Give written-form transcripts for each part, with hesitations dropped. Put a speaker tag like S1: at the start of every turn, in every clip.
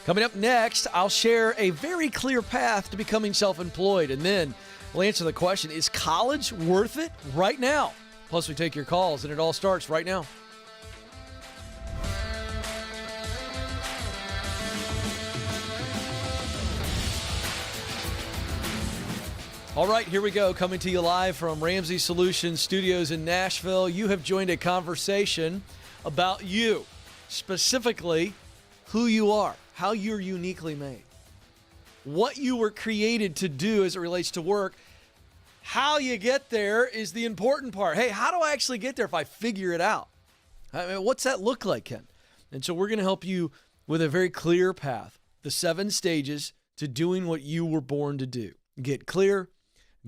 S1: Coming up next, I'll share a very clear path to becoming self-employed, and then we'll answer the question, is college worth it right now? Plus, we take your calls, and it all starts right now. All right, here we go. Coming to you live from Ramsey Solutions Studios in Nashville. You have joined a conversation about you, specifically who you are, how you're uniquely made, what you were created to do as it relates to work. How you get there is the important part. Hey, how do I actually get there if I figure it out? I mean, what's that look like, Ken? And so we're going to help you with a very clear path, the 7 stages to doing what you were born to do. Get clear,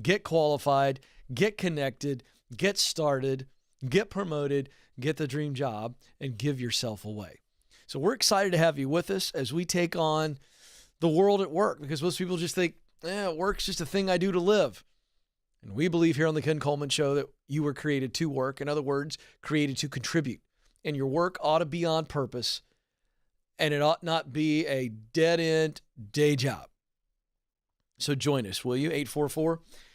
S1: get qualified, get connected, get started, get promoted, get the dream job, and give yourself away. So we're excited to have you with us as we take on the world at work, because most people just think, work's just a thing I do to live. And we believe here on the Ken Coleman Show that you were created to work. In other words, created to contribute. And your work ought to be on purpose, and it ought not be a dead-end day job. So join us, will you?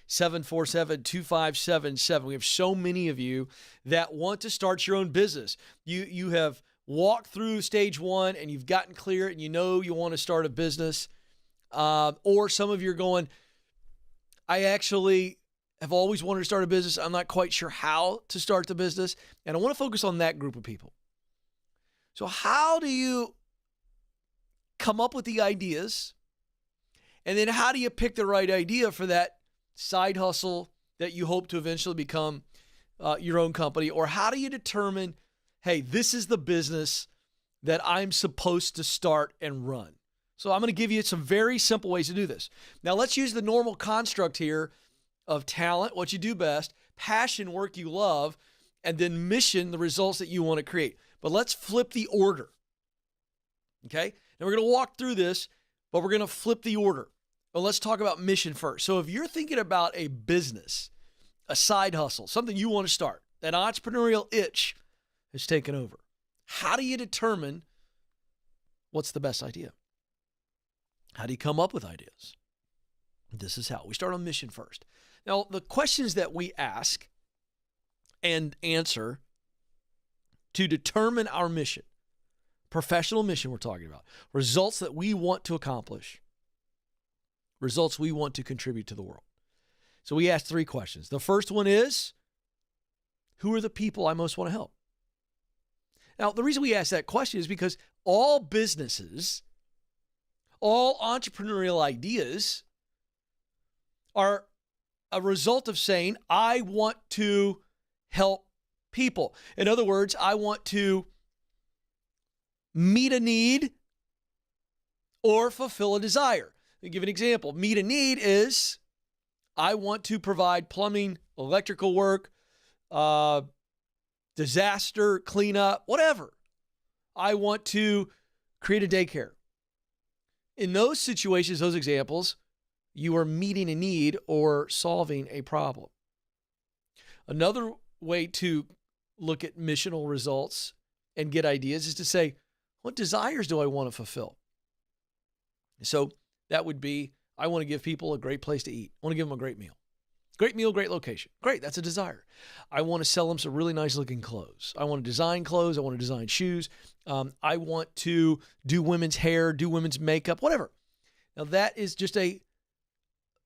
S1: 844-747-2577. We have so many of you that want to start your own business. You have walked through stage 1 and you've gotten clear and you know you want to start a business. Or some of you are going, I actually have always wanted to start a business. I'm not quite sure how to start the business. And I want to focus on that group of people. So how do you come up with the ideas? And then how do you pick the right idea for that side hustle that you hope to eventually become your own company? Or how do you determine, hey, this is the business that I'm supposed to start and run? So I'm going to give you some very simple ways to do this. Now let's use the normal construct here of talent, what you do best, passion, work you love, and then mission, the results that you want to create. But let's flip the order. Okay? And we're going to walk through this, but we're going to flip the order. Well, let's talk about mission first. So if you're thinking about a business, a side hustle, something you want to start, that entrepreneurial itch has taken over. How do you determine what's the best idea? How do you come up with ideas? This is how. We start on mission first. Now, the questions that we ask and answer to determine our mission, professional mission we're talking about, results that we want to accomplish, results we want to contribute to the world. So we ask 3 questions. The first one is, who are the people I most want to help? Now, the reason we ask that question is because all businesses, all entrepreneurial ideas are a result of saying, I want to help people. In other words, I want to meet a need or fulfill a desire. I'll give an example. Meet a need is, I want to provide plumbing, electrical work, disaster cleanup, whatever. I want to create a daycare. In those situations, those examples, you are meeting a need or solving a problem. Another way to look at missional results and get ideas is to say, what desires do I want to fulfill? So that would be, I want to give people a great place to eat. I want to give them a great meal. Great meal, great location. Great, that's a desire. I want to sell them some really nice looking clothes. I want to design clothes. I want to design shoes. I want to do women's hair, do women's makeup, whatever. Now that is just a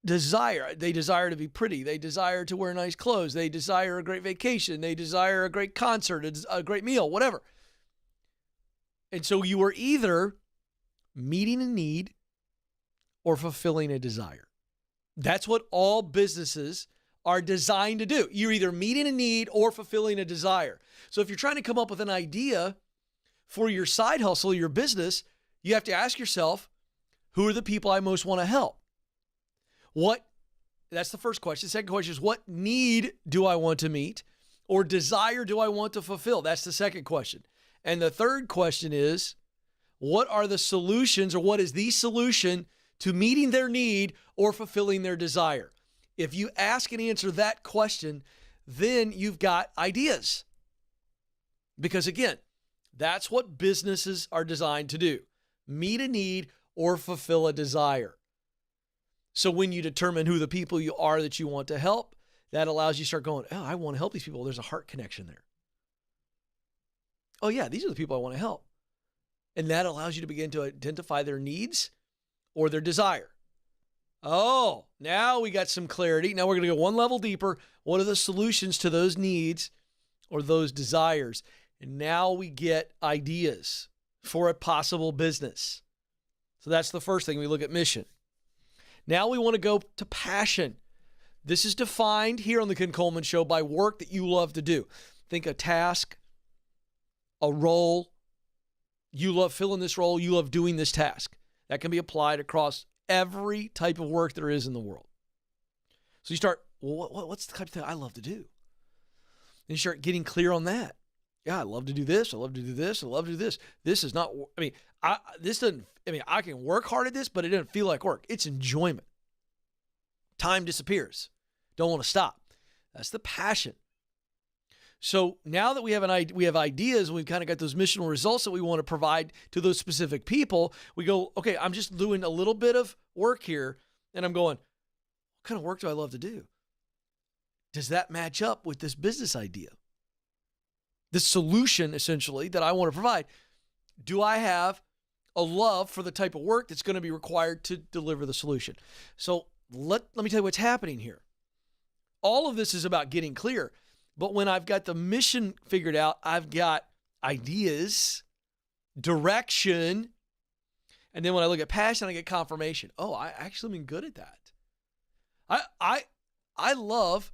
S1: desire. They desire to be pretty. They desire to wear nice clothes. They desire a great vacation. They desire a great concert, a great meal, whatever. And so you are either meeting a need or fulfilling a desire. That's what all businesses are designed to do. You're either meeting a need or fulfilling a desire. So if you're trying to come up with an idea for your side hustle, your business, you have to ask yourself, who are the people I most want to help? That's the first question. The second question is, what need do I want to meet or desire do I want to fulfill? That's the second question. And the third question is, what are the solutions, or what is the solution to meeting their need or fulfilling their desire? If you ask and answer that question, then you've got ideas. Because again, that's what businesses are designed to do. meet a need, or fulfill a desire. So when you determine who the people you are that you want to help, that allows you to start going, oh, I want to help these people. There's a heart connection there. Oh, yeah, these are the people I want to help. And that allows you to begin to identify their needs or their desire. Oh, now we got some clarity. Now we're going to go one level deeper. What are the solutions to those needs or those desires? And now we get ideas for a possible business. So that's the first thing. We look at mission. Now we want to go to passion. This is defined here on the Ken Coleman Show by work that you love to do. Think a task, a role. You love filling this role. You love doing this task. That can be applied across every type of work there is in the world. So you start, well, what's the type of thing I love to do? And you start getting clear on that. Yeah, I love to do this. I love to do this. I love to do this. This is not, I can work hard at this, but it doesn't feel like work. It's enjoyment. Time disappears. Don't want to stop. That's the passion. So now that we have ideas, and we've kind of got those missional results that we want to provide to those specific people, we go, okay, I'm just doing a little bit of work here, and I'm going, what kind of work do I love to do? Does that match up with this business idea? The solution, essentially, that I want to provide. Do I have a love for the type of work that's going to be required to deliver the solution? So let me tell you what's happening here. All of this is about getting clear. But when I've got the mission figured out, I've got ideas, direction, and then when I look at passion, I get confirmation. Oh, I actually am good at that. I love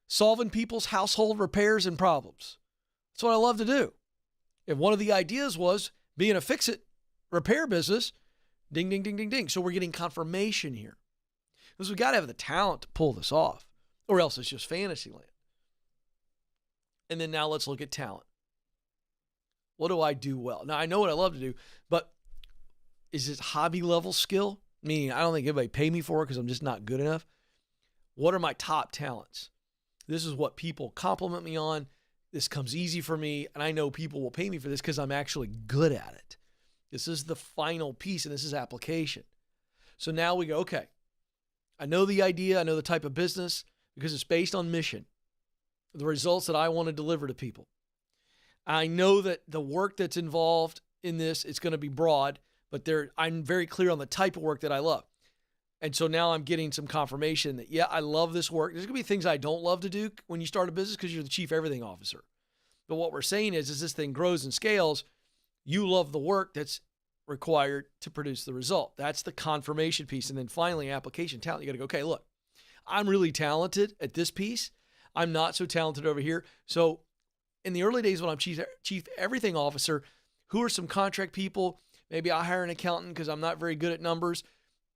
S1: solving people's household repairs and problems. That's what I love to do. If one of the ideas was being a fix-it repair business, ding, ding, ding, ding, ding. So we're getting confirmation here. Because we've got to have the talent to pull this off, or else it's just fantasy land. And then now let's look at talent. What do I do well? Now, I know what I love to do, but is it hobby level skill? Meaning I don't think anybody pay me for it because I'm just not good enough. What are my top talents? This is what people compliment me on. This comes easy for me, and I know people will pay me for this because I'm actually good at it. This is the final piece, and this is application. So now we go, okay, I know the idea, I know the type of business because it's based on mission, the results that I want to deliver to people. I know that the work that's involved in this, it's going to be broad, but I'm very clear on the type of work that I love. And so now I'm getting some confirmation that, yeah, I love this work. There's going to be things I don't love to do when you start a business because you're the chief everything officer. But what we're saying is, as this thing grows and scales, you love the work that's required to produce the result. That's the confirmation piece. And then finally, application talent. You got to go, okay, look, I'm really talented at this piece. I'm not so talented over here. So in the early days when I'm chief everything officer, who are some contract people? Maybe I hire an accountant because I'm not very good at numbers.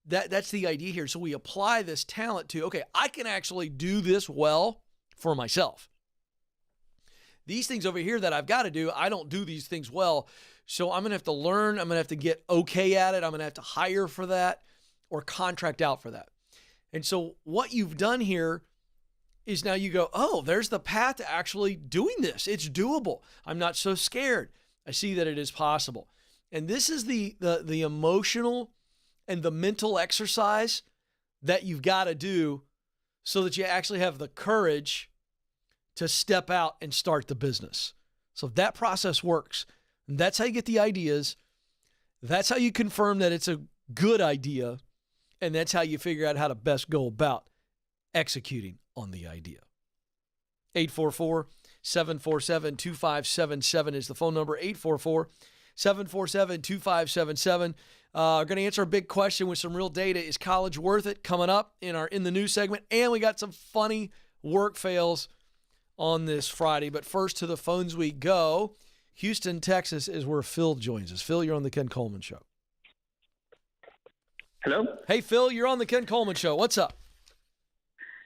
S1: That's the idea here. So we apply this talent to, okay, I can actually do this well for myself. These things over here that I've got to do, I don't do these things well. So I'm going to have to learn. I'm going to have to get okay at it. I'm going to have to hire for that or contract out for that. And so what you've done here is now you go, oh, there's the path to actually doing this. It's doable. I'm not so scared. I see that it is possible. And this is the emotional and the mental exercise that you've got to do so that you actually have the courage to step out and start the business. So that process works. And that's how you get the ideas. That's how you confirm that it's a good idea. And that's how you figure out how to best go about executing on the idea. 844-747-2577 is the phone number. 844-747-2577. We're going to answer a big question with some real data. Is college worth it? Coming up in the news segment. And we got some funny work fails on this Friday. But first to the phones we go. Houston, Texas is where Phil joins us. Phil, you're on the Ken Coleman Show.
S2: Hello?
S1: Hey, Phil, you're on the Ken Coleman Show. What's up?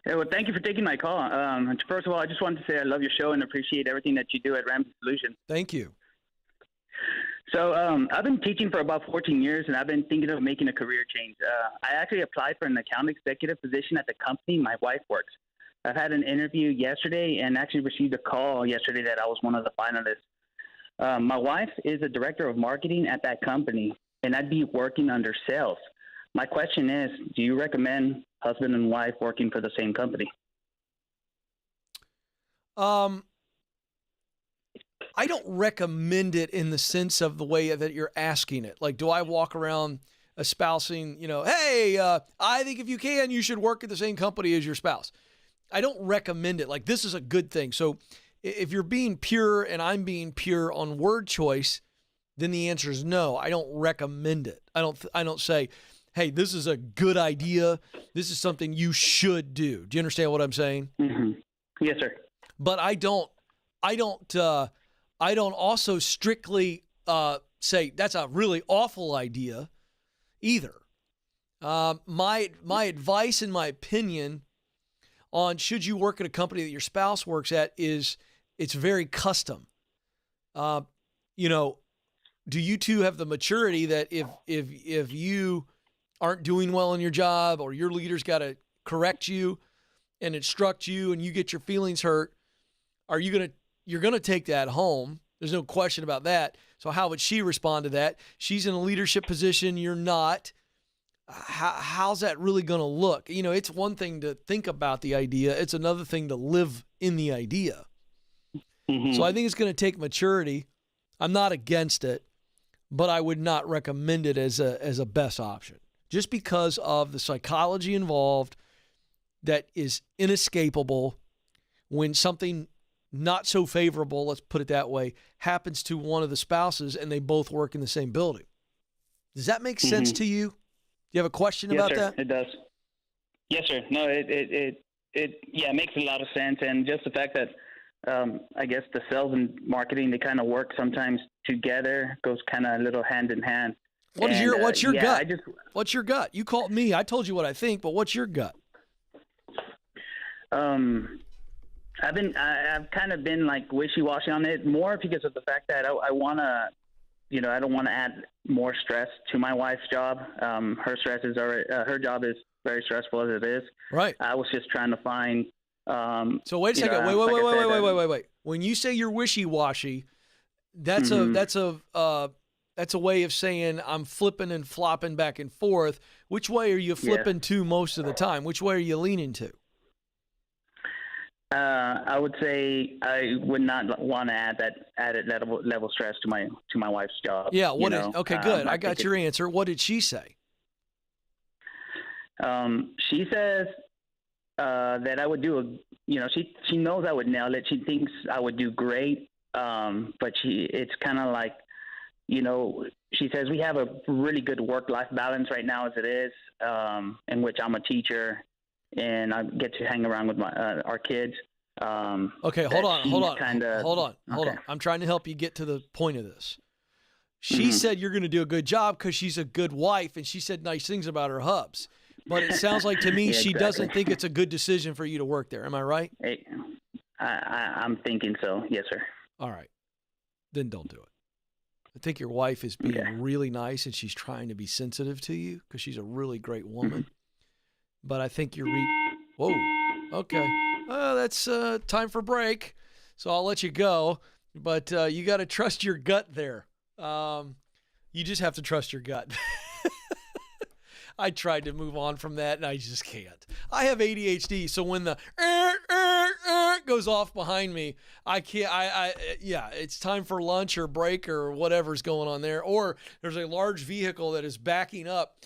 S2: Hey, well, thank you for taking my call. First of all, I just wanted to say I love your show and appreciate everything that you do at Ramsey Solutions.
S1: Thank you.
S2: So I've been teaching for about 14 years, and I've been thinking of making a career change. I actually applied for an account executive position at the company my wife works. I've had an interview yesterday and actually received a call yesterday that I was one of the finalists. My wife is a director of marketing at that company, and I'd be working under sales. My question is, do you recommend husband and wife working for the same company?
S1: I don't recommend it in the sense of the way that you're asking it. Like, do I walk around espousing, hey, I think if you can, you should work at the same company as your spouse. I don't recommend it. Like, this is a good thing. So if you're being pure and I'm being pure on word choice, then the answer is no. I don't recommend it. I don't say, hey, this is a good idea. This is something you should do. Do you understand what I'm saying?
S2: Mm-hmm. Yes, sir.
S1: But I don't also strictly say that's a really awful idea either. My advice and my opinion on should you work at a company that your spouse works at is it's very custom. Do you two have the maturity that if you aren't doing well in your job or your leader's got to correct you and instruct you and you get your feelings hurt, you're going to take that home. There's no question about that. So how would she respond to that? She's in a leadership position. You're not. How's that really going to look? It's one thing to think about the idea. It's another thing to live in the idea. Mm-hmm. So I think it's going to take maturity. I'm not against it, but I would not recommend it as a best option just because of the psychology involved that is inescapable when something not so favorable, let's put it that way, happens to one of the spouses and they both work in the same building. Does that make sense to you? Do you have a question about that?
S2: It does. Yes, sir. No, it makes a lot of sense. And just the fact that I guess the sales and marketing, they kind of work sometimes together, goes kind of a little hand in hand.
S1: What's your gut? What's your gut? You called me. I told you what I think, but what's your gut?
S2: I've kind of been like wishy-washy on it more because of the fact that I want to, I don't want to add more stress to my wife's job. Her stress is already, her job is very stressful as it is.
S1: Right.
S2: I was just trying to find.
S1: So wait a second. Wait. When you say you're wishy-washy, that's a way of saying I'm flipping and flopping back and forth. Which way are you flipping to most of the time? Which way are you leaning to?
S2: I would say I would not want to add that added level stress to my wife's job.
S1: Yeah. Okay, good. I got your answer. What did she say?
S2: She says that I would do she knows I would nail it. She thinks I would do great. But it's kind of like, she says we have a really good work-life balance right now as it is, in which I'm a teacher and I get to hang around with our kids.
S1: Okay, hold on. I'm trying to help you get to the point of this. She said you're going to do a good job because she's a good wife, and she said nice things about her hubs. But it sounds like to me she doesn't think it's a good decision for you to work there. Am I right?
S2: I'm thinking so. Yes, sir.
S1: All right. Then don't do it. I think your wife is being really nice, and she's trying to be sensitive to you because she's a really great woman. But I think you're whoa. Okay. That's time for break. So I'll let you go. But you got to trust your gut there. You just have to trust your gut. I tried to move on from that, and I just can't. I have ADHD, so when the goes off behind me, I can't. It's time for lunch or break or whatever's going on there. Or there's a large vehicle that is backing up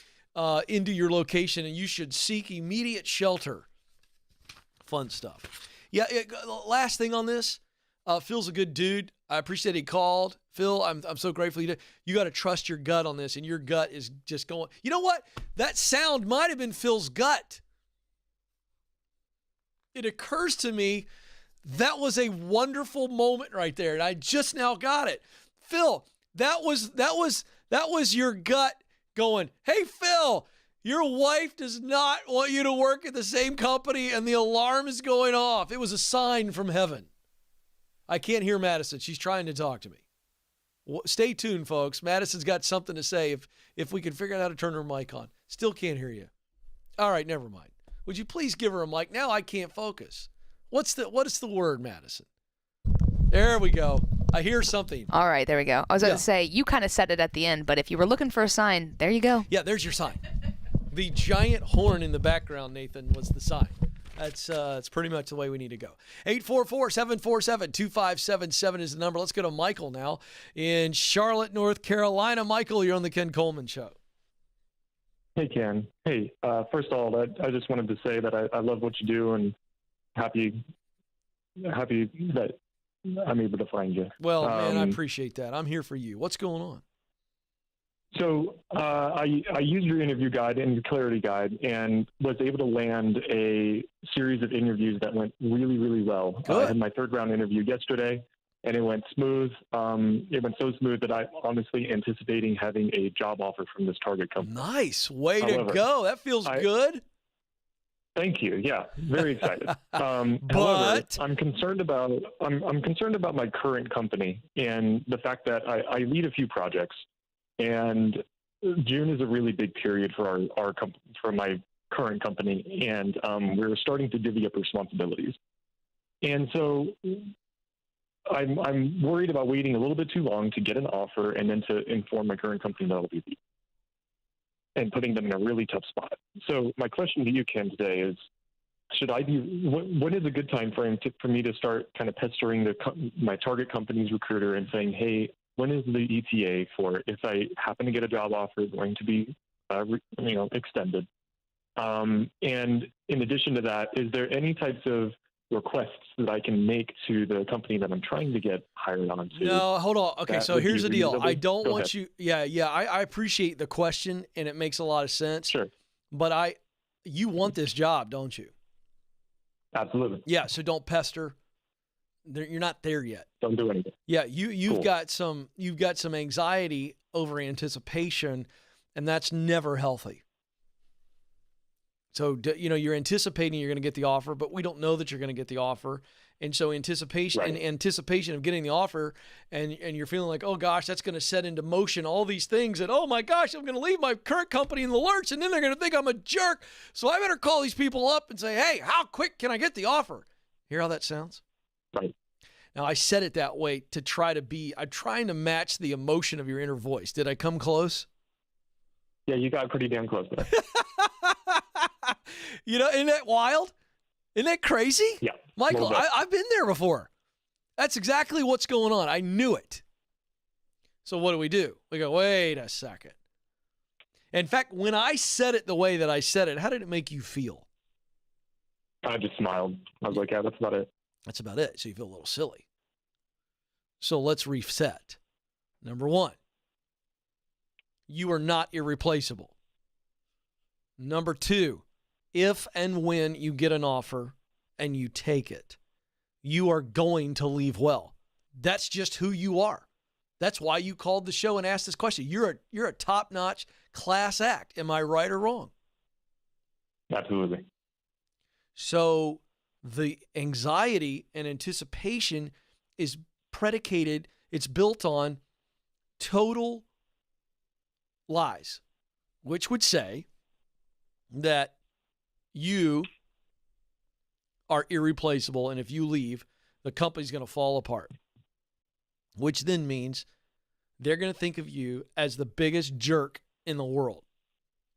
S1: into your location, and you should seek immediate shelter. Fun stuff. Yeah. Last thing on this, Phil's a good dude. I appreciate he called. Phil, I'm so grateful you did. You got to trust your gut on this, and your gut is just going. You know what? That sound might have been Phil's gut. It occurs to me that was a wonderful moment right there, and I just now got it. Phil, that was your gut going, "Hey, Phil, your wife does not want you to work at the same company, and the alarm is going off." It was a sign from heaven. I can't hear Madison. She's trying to talk to me. Stay tuned, folks. Madison's got something to say if we can figure out how to turn her mic on. Still can't hear you. All right, never mind. Would you please give her a mic? Now I can't focus. What is the word, Madison? There we go. I hear something.
S3: All right, there we go. I was going to say, you kind of said it at the end, but if you were looking for a sign, there you go.
S1: Yeah, there's your sign. The giant horn in the background, Nathan, was the sign. That's pretty much the way we need to go. 844-747-2577 is the number. Let's go to Michael now in Charlotte, North Carolina. Michael, you're on the Ken Coleman Show.
S4: Hey, Ken. Hey, first of all, I just wanted to say that I love what you do and happy that I'm able to find you.
S1: Well, man, I appreciate that. I'm here for you. What's going on?
S4: So I used your interview guide and your clarity guide and was able to land a series of interviews that went really, really well. I had my third round interview yesterday, and it went smooth. It went so smooth that I'm honestly anticipating having a job offer from this target company.
S1: Nice. Way to go. That feels good.
S4: Thank you. Yeah, very excited. However, I'm concerned about my current company and the fact that I lead a few projects. And June is a really big period for for my current company, and we're starting to divvy up responsibilities. And so I'm worried about waiting a little bit too long to get an offer and then to inform my current company that I'll be leaving and putting them in a really tough spot. So my question to you, Ken, today is, when is a good time frame for me to start kind of pestering my target company's recruiter and saying, hey, when is the ETA for if I happen to get a job offer going to be, extended? And in addition to that, is there any types of requests that I can make to the company that I'm trying to get hired on to?
S1: No, hold on. Okay, so here's the deal. I don't want
S4: ahead.
S1: you. I appreciate the question, and it makes a lot of sense.
S4: Sure.
S1: But you want this job, don't you?
S4: Absolutely.
S1: Yeah. So don't pester. You're not there yet.
S4: Don't do anything.
S1: Yeah, you've got some anxiety over anticipation, and that's never healthy. So you're anticipating you're going to get the offer, but we don't know that you're going to get the offer, and so anticipation of getting the offer, and you're feeling like, oh gosh, that's going to set into motion all these things, and oh my gosh, I'm going to leave my current company in the lurch, and then they're going to think I'm a jerk. So I better call these people up and say, hey, how quick can I get the offer? Hear how that sounds?
S4: Right.
S1: Now, I said it that way to I'm trying to match the emotion of your inner voice. Did I come close?
S4: Yeah, you got pretty damn close there.
S1: Isn't that wild? Isn't that crazy?
S4: Yeah.
S1: Michael, I've been there before. That's exactly what's going on. I knew it. So what do? We go, wait a second. In fact, when I said it the way that I said it, how did it make you feel?
S4: I just smiled. I was like, yeah, that's about it.
S1: That's about it. So you feel a little silly. So let's reset. Number one, you are not irreplaceable. Number two, if and when you get an offer and you take it, you are going to leave well. That's just who you are. That's why you called the show and asked this question. You're a top-notch class act. Am I right or wrong?
S4: Absolutely.
S1: So the anxiety and anticipation is predicated, it's built on total lies, which would say that you are irreplaceable, and if you leave, the company's going to fall apart, which then means they're going to think of you as the biggest jerk in the world.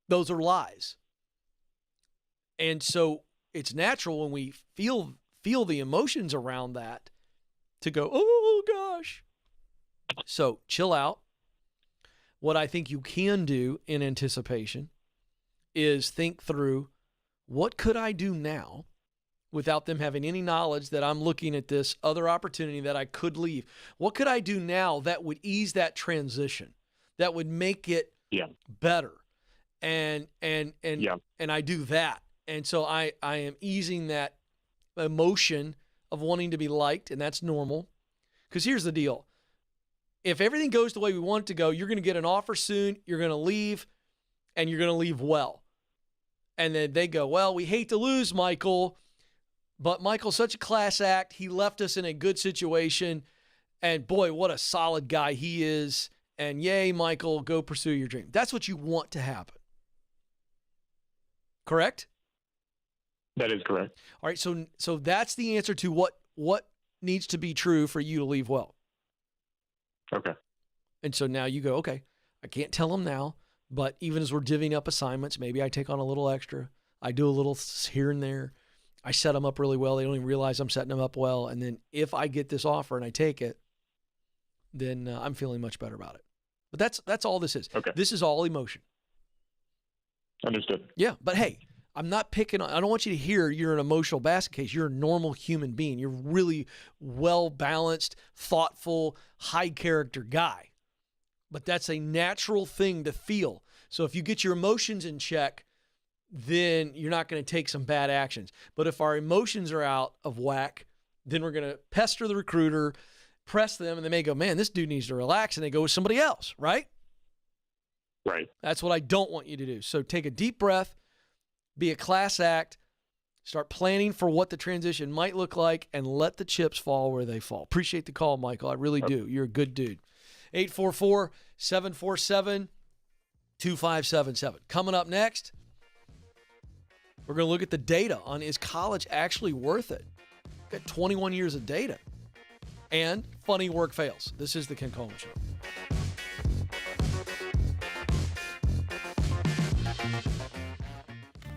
S1: Those are lies. And so it's natural when we feel the emotions around that to go, oh gosh. So chill out. What I think you can do in anticipation is think through, what could I do now without them having any knowledge that I'm looking at this other opportunity that I could leave? What could I do now that would ease that transition, that would make it better? And I do that. And so I am easing that emotion of wanting to be liked, and that's normal. Because here's the deal. If everything goes the way we want it to go, you're going to get an offer soon, you're going to leave, and you're going to leave well. And then they go, well, we hate to lose Michael, but Michael's such a class act. He left us in a good situation, and boy, what a solid guy he is. And yay, Michael, go pursue your dream. That's what you want to happen. Correct?
S4: That is correct.
S1: All right, so that's the answer to what needs to be true for you to leave well.
S4: Okay.
S1: And so now you go, okay, I can't tell them now, but even as we're divvying up assignments, maybe I take on a little extra. I do a little here and there. I set them up really well. They don't even realize I'm setting them up well. And then if I get this offer and I take it, then I'm feeling much better about it. But that's all this is.
S4: Okay.
S1: This is all emotion.
S4: Understood.
S1: Yeah, but hey, I'm not picking on, I don't want you to hear you're an emotional basket case. You're a normal human being. You're really well-balanced, thoughtful, high-character guy. But that's a natural thing to feel. So if you get your emotions in check, then you're not going to take some bad actions. But if our emotions are out of whack, then we're going to pester the recruiter, press them, and they may go, man, this dude needs to relax, and they go with somebody else, right?
S4: Right.
S1: That's what I don't want you to do. So take a deep breath, be a class act, start planning for what the transition might look like, and let the chips fall where they fall. Appreciate the call, Michael. I really do. You're a good dude. 844-747-2577. Coming up next, we're going to look at the data on is college actually worth it? Got 21 years of data. And funny work fails. This is the Ken Coleman Show.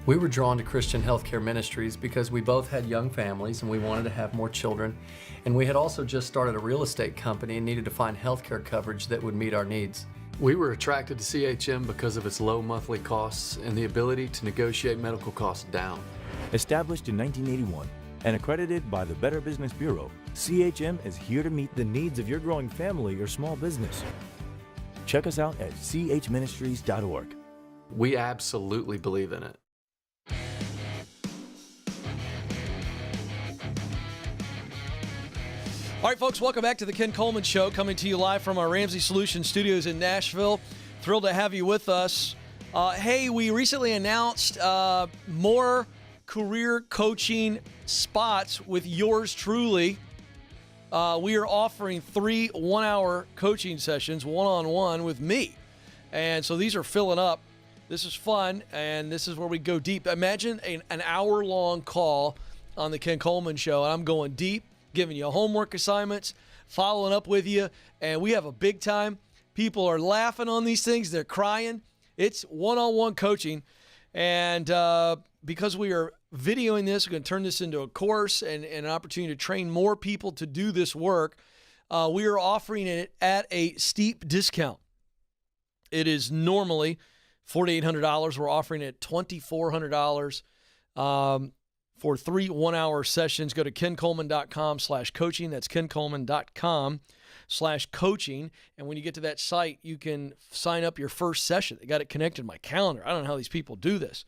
S5: We were drawn to Christian Healthcare Ministries because we both had young families and we wanted to have more children. And we had also just started a real estate company and needed to find healthcare coverage that would meet our needs.
S6: We were attracted to CHM because of its low monthly costs and the ability to negotiate medical costs down.
S7: Established in 1981 and accredited by the Better Business Bureau, CHM is here to meet the needs of your growing family or small business. Check us out at chministries.org.
S6: We absolutely believe in it.
S1: All right, folks, welcome back to the Ken Coleman Show, coming to you live from our Ramsey Solutions studios in Nashville. Thrilled to have you with us. Hey, we recently announced more career coaching spots with yours truly. We are offering 3 one-hour coaching sessions, one-on-one with me. And so these are filling up. This is fun, and this is where we go deep. Imagine an hour-long call on the Ken Coleman Show, and I'm going deep, giving you homework assignments, following up with you, and we have a big time. People are laughing on these things. They're crying. It's one-on-one coaching, and because we are videoing this, we're going to turn this into a course and an opportunity to train more people to do this work. We are offering it at a steep discount. It is normally $4,800. We're offering it $2,400 for 3 one-hour sessions. Go to kencoleman.com/coaching. That's kencoleman.com/coaching. And when you get to that site, you can sign up your first session. They got it connected to my calendar. I don't know how these people do this,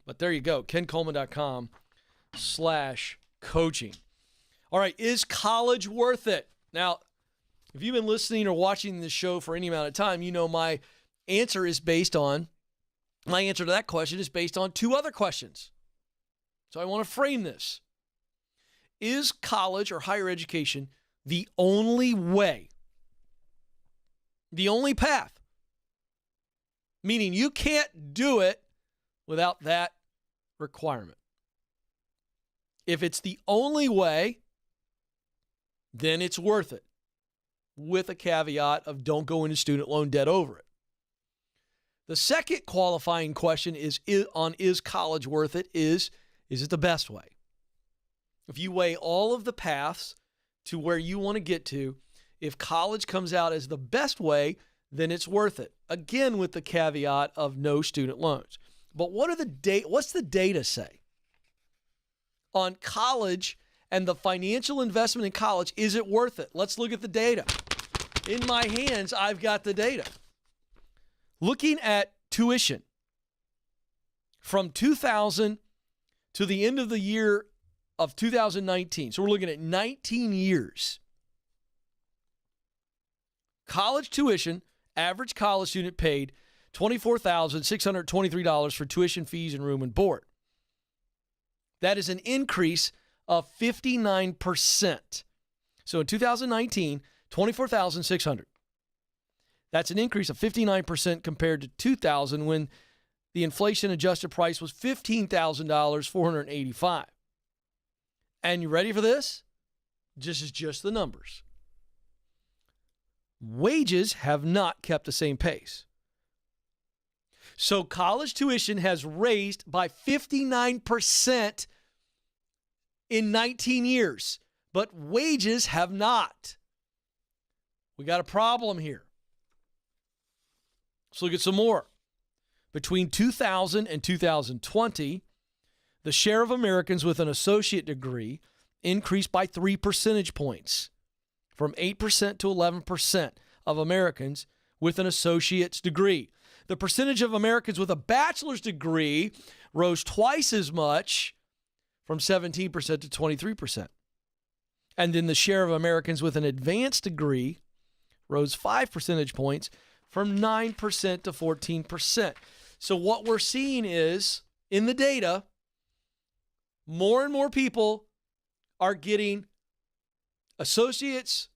S1: but there you go, kencoleman.com/coaching. All right, is college worth it? Now, if you've been listening or watching this show for any amount of time, you know my answer to that question is based on 2 other questions. So I want to frame this. Is college or higher education the only way, the only path? Meaning you can't do it without that requirement. If it's the only way, then it's worth it, with a caveat of don't go into student loan debt over it. The second qualifying question is college worth it? Is it the best way? If you weigh all of the paths to where you want to get to, if college comes out as the best way, then it's worth it. Again, with the caveat of no student loans. But what's the data say on college and the financial investment in college? Is it worth it? Let's look at the data. In my hands, I've got the data. Looking at tuition from 2000 to the end of the year of 2019. So we're looking at 19 years. College tuition, average college student paid $24,623 for tuition fees and room and board. That is an increase of 59%. So in 2019, $24,600. That's an increase of 59% compared to 2000 when the inflation adjusted price was $15,000, $485. And you ready for this? This is just the numbers. Wages have not kept the same pace. So college tuition has raised by 59% in 19 years, but wages have not. We got a problem here. Let's look at some more. Between 2000 and 2020, the share of Americans with an associate degree increased by 3 percentage points, from 8% to 11% of Americans with an associate's degree. The percentage of Americans with a bachelor's degree rose twice as much, from 17% to 23%. And then the share of Americans with an advanced degree rose 5 percentage points, from 9% to 14%. So what we're seeing is, in the data, more and more people are getting associates,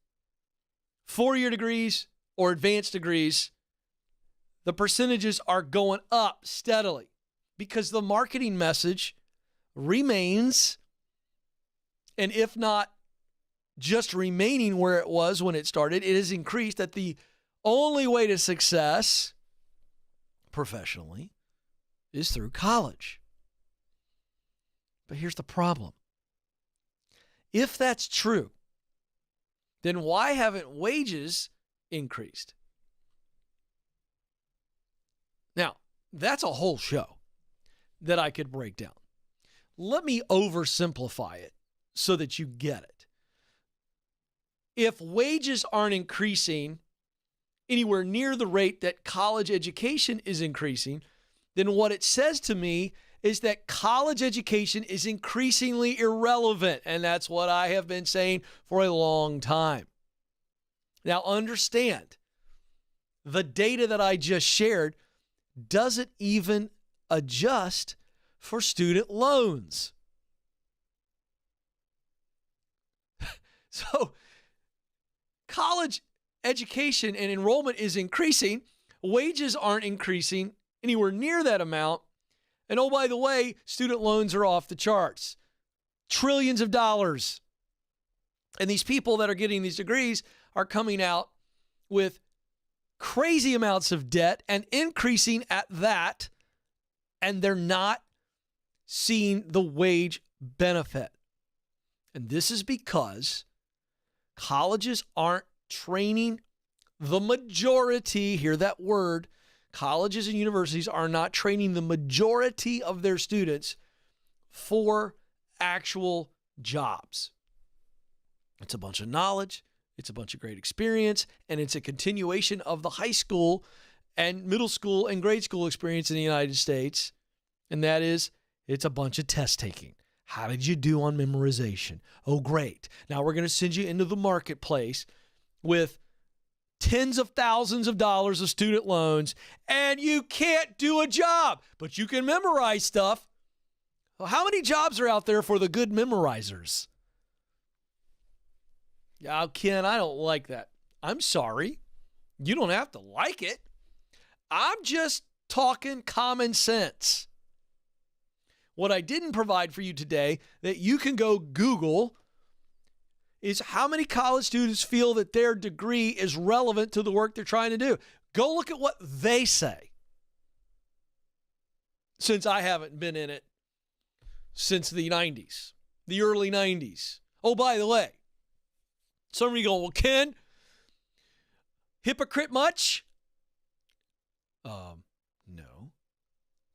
S1: 4-year degrees, or advanced degrees. The percentages are going up steadily because the marketing message remains, and if not just remaining where it was when it started, it has increased, that the only way to success professionally is through college. But here's the problem. If that's true, then why haven't wages increased? Now, that's a whole show that I could break down. Let me oversimplify it so that you get it. If wages aren't increasing anywhere near the rate that college education is increasing, then what it says to me is that college education is increasingly irrelevant, and that's what I have been saying for a long time. Now, understand, the data that I just shared doesn't even adjust for student loans. So, college education and enrollment is increasing. Wages aren't increasing anywhere near that amount. And oh, by the way, student loans are off the charts. Trillions of dollars. And these people that are getting these degrees are coming out with crazy amounts of debt and increasing at that. And they're not seeing the wage benefit. And this is because colleges aren't training the majority, hear that word, colleges and universities are not training the majority of their students for actual jobs. It's a bunch of knowledge, it's a bunch of great experience, and it's a continuation of the high school and middle school and grade school experience in the United States, and that is, it's a bunch of test taking. How did you do on memorization? Oh, great. Now we're going to send you into the marketplace with tens of thousands of dollars of student loans, and you can't do a job, but you can memorize stuff. Well, how many jobs are out there for the good memorizers? Yeah, Ken, I don't like that. I'm sorry. You don't have to like it. I'm just talking common sense. What I didn't provide for you today that you can go Google is how many college students feel that their degree is relevant to the work they're trying to do. Go look at what they say. Since I haven't been in it since the 90s, the early 90s. Oh, by the way, some of you go, well, Ken, hypocrite much? No.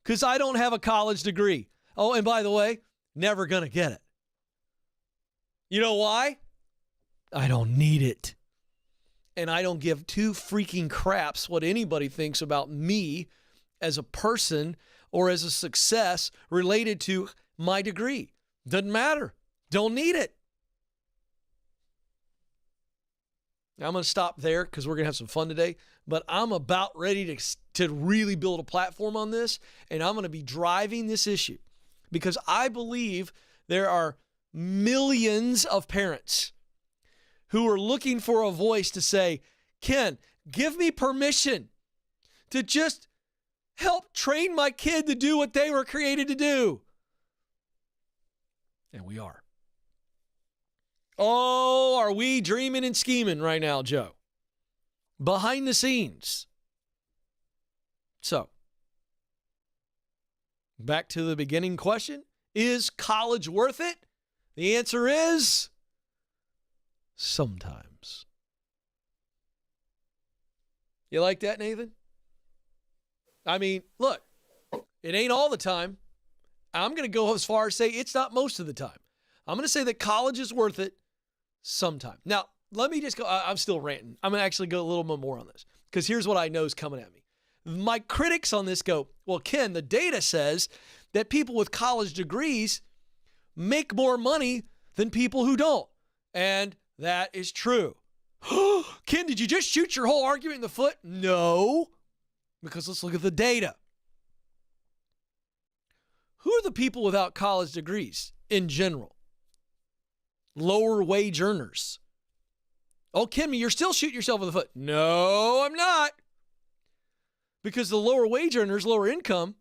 S1: Because I don't have a college degree. Oh, and by the way, never going to get it. You know why? I don't need it. And I don't give two freaking craps what anybody thinks about me as a person or as a success related to my degree. Doesn't matter. Don't need it. Now, I'm going to stop there because we're going to have some fun today, but I'm about ready to really build a platform on this, and I'm going to be driving this issue because I believe there are millions of parents who are looking for a voice to say, Ken, give me permission to just help train my kid to do what they were created to do. And we are. Oh, are we dreaming and scheming right now, Joe? behind the scenes. So, back to the beginning question. Is college worth it? The answer is sometimes. You like that, Nathan? I mean, look, it ain't all the time. I'm going to go as far as say it's not most of the time. I'm going to say that college is worth it sometime. Now, let me just go. I'm still ranting. I'm going to actually go a little bit more on this because here's what I know is coming at me. My critics on this go, well, Ken, the data says that people with college degrees make more money than people who don't. And that is true. Ken, did you just shoot your whole argument in the foot? No, because let's look at the data. Who are the people without college degrees in general? Lower wage earners. Oh, Kimmy, you're still shooting yourself in the foot. No, I'm not. Because the lower wage earners, lower income,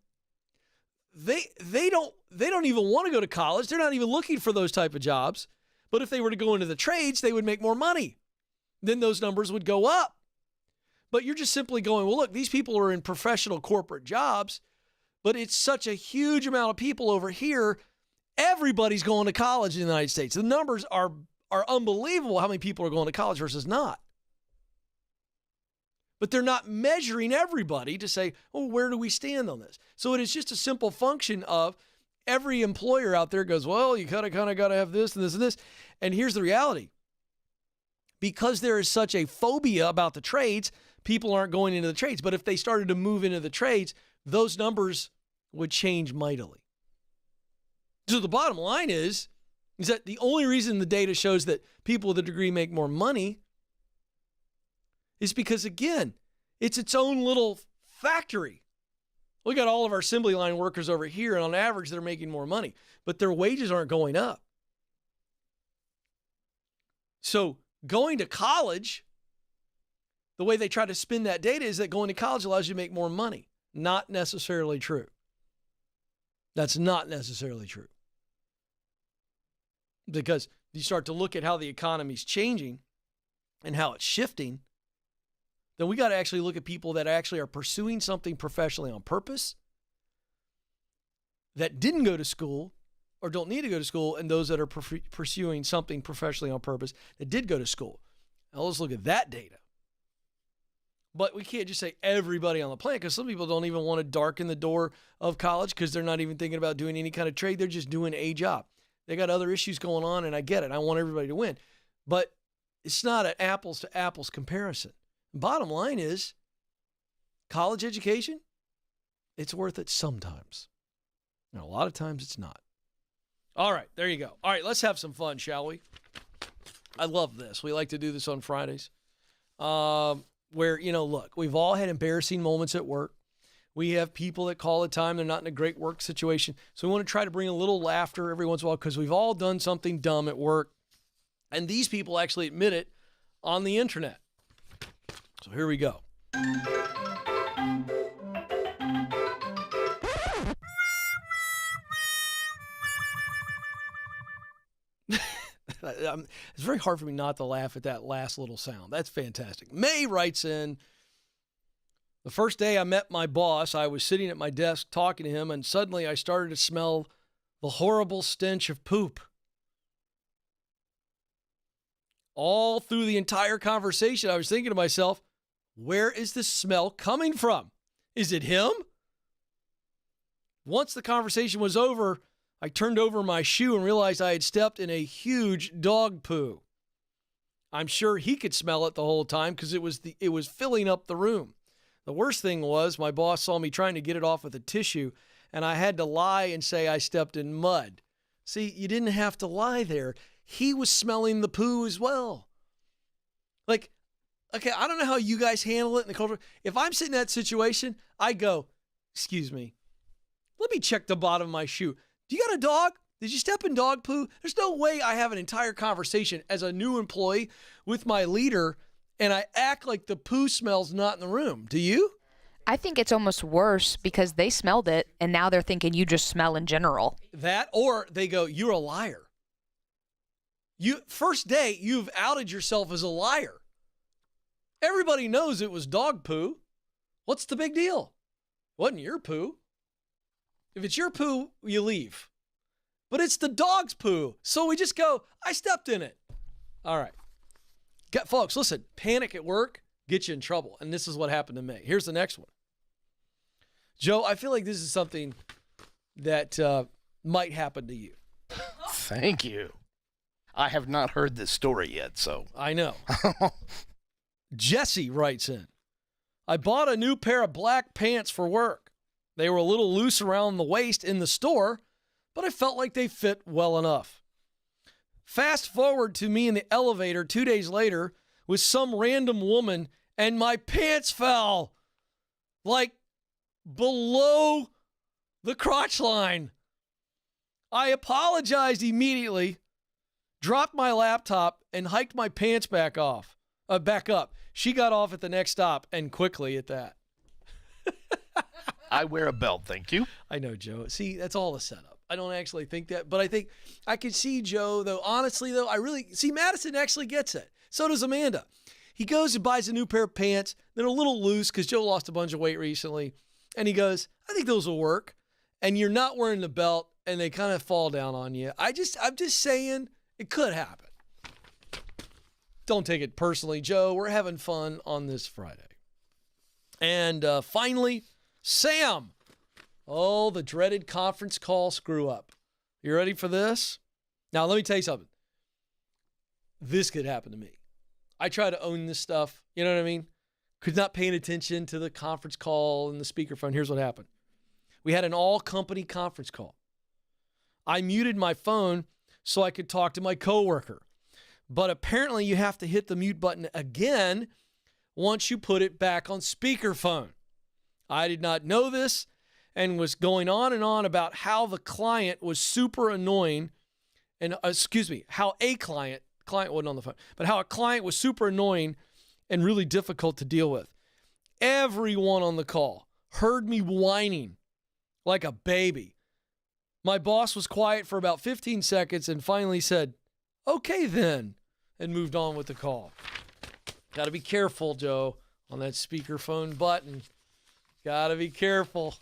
S1: they don't even want to go to college. They're not even looking for those type of jobs. But if they were to go into the trades, they would make more money. Then those numbers would go up. But you're just simply going, well, look, these people are in professional corporate jobs, but it's such a huge amount of people over here. Everybody's going to college in the United States. The numbers are unbelievable how many people are going to college versus not. But they're not measuring everybody to say, oh, where do we stand on this? So it is just a simple function of every employer out there goes, well, you kind of got to have this and this and this. And here's the reality. Because there is such a phobia about the trades, people aren't going into the trades. But if they started to move into the trades, those numbers would change mightily. So the bottom line is that the only reason the data shows that people with a degree make more money is because, again, it's its own little factory. We got all of our assembly line workers over here, and on average, they're making more money, but their wages aren't going up. So going to college, the way they try to spin that data is that going to college allows you to make more money. Not necessarily true. That's not necessarily true. Because you start to look at how the economy's changing and how it's shifting, then we got to actually look at people that actually are pursuing something professionally on purpose, that didn't go to school or don't need to go to school, and those that are pursuing something professionally on purpose that did go to school. Now let's look at that data. But we can't just say everybody on the planet, because some people don't even want to darken the door of college because they're not even thinking about doing any kind of trade. They're just doing a job. They got other issues going on, and I get it. I want everybody to win. But it's not an apples to apples comparison. Bottom line is, college education, it's worth it sometimes. And a lot of times it's not. All right, there you go. All right, let's have some fun, shall we? I love this. We like to do this on Fridays. Where, look, we've all had embarrassing moments at work. We have people that call the time they're not in a great work situation. So we want to try to bring a little laughter every once in a while because we've all done something dumb at work. And these people actually admit it on the internet. So here we go. It's very hard for me not to laugh at that last little sound. That's fantastic. May writes in, the first day I met my boss, I was sitting at my desk talking to him, and suddenly I started to smell the horrible stench of poop. All through the entire conversation, I was thinking to myself, where is this smell coming from? Is it him? Once the conversation was over, I turned over my shoe and realized I had stepped in a huge dog poo. I'm sure he could smell it the whole time because it was filling up the room. The worst thing was my boss saw me trying to get it off with a tissue, and I had to lie and say I stepped in mud. See, you didn't have to lie there. He was smelling the poo as well. Like, okay, I don't know how you guys handle it in the culture. If I'm sitting in that situation, I go, excuse me, let me check the bottom of my shoe. Do you got a dog? Did you step in dog poo? There's no way I have an entire conversation as a new employee with my leader and I act like the poo smell's not in the room. Do you?
S3: I think it's almost worse because they smelled it and now they're thinking you just smell in general.
S1: That, or they go, you're a liar. First day, you've outed yourself as a liar. Everybody knows it was dog poo. What's the big deal? Wasn't your poo. If it's your poo, you leave. But it's the dog's poo. So we just go, I stepped in it. All right. Folks, listen, panic at work gets you in trouble. And this is what happened to me. Here's the next one. Joe, I feel like this is something that might happen to you.
S8: Thank you. I have not heard this story yet, so.
S1: I know. Jesse writes in, I bought a new pair of black pants for work. They were a little loose around the waist in the store, but I felt like they fit well enough. Fast forward to me in the elevator 2 days later with some random woman, and my pants fell like below the crotch line. I apologized immediately, dropped my laptop, and hiked my pants back up. She got off at the next stop, and quickly at that.
S8: I wear a belt, thank you.
S1: I know, Joe. See, that's all a setup. I don't actually think that, but I think I could see Joe, though. Honestly, though, I really see Madison actually gets it. So does Amanda. He goes and buys a new pair of pants. They're a little loose because Joe lost a bunch of weight recently. And he goes, I think those will work. And you're not wearing the belt, and they kind of fall down on you. I'm just saying it could happen. Don't take it personally, Joe. We're having fun on this Friday. And finally, Sam. Oh, the dreaded conference call screw up. You ready for this? Now, let me tell you something. This could happen to me. I try to own this stuff. You know what I mean? Could not paying attention to the conference call and the speakerphone. Here's what happened. We had an all-company conference call. I muted my phone so I could talk to my coworker. But apparently you have to hit the mute button again once you put it back on speakerphone. I did not know this and was going on and on about how the client was super annoying and, how a client wasn't on the phone, but how a client was super annoying and really difficult to deal with. Everyone on the call heard me whining like a baby. My boss was quiet for about 15 seconds and finally said, okay then, and moved on with the call. Got to be careful, Joe, on that speakerphone button. Got to be careful.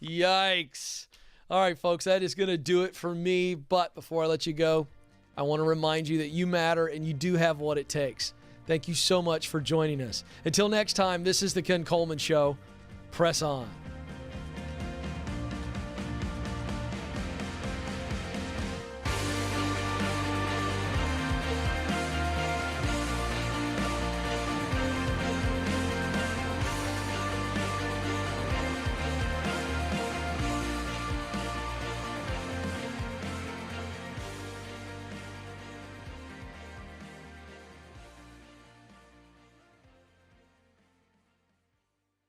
S1: Yikes. All right, folks, that is going to do it for me. But before I let you go, I want to remind you that you matter and you do have what it takes. Thank you so much for joining us. Until next time, this is the Ken Coleman Show. Press on.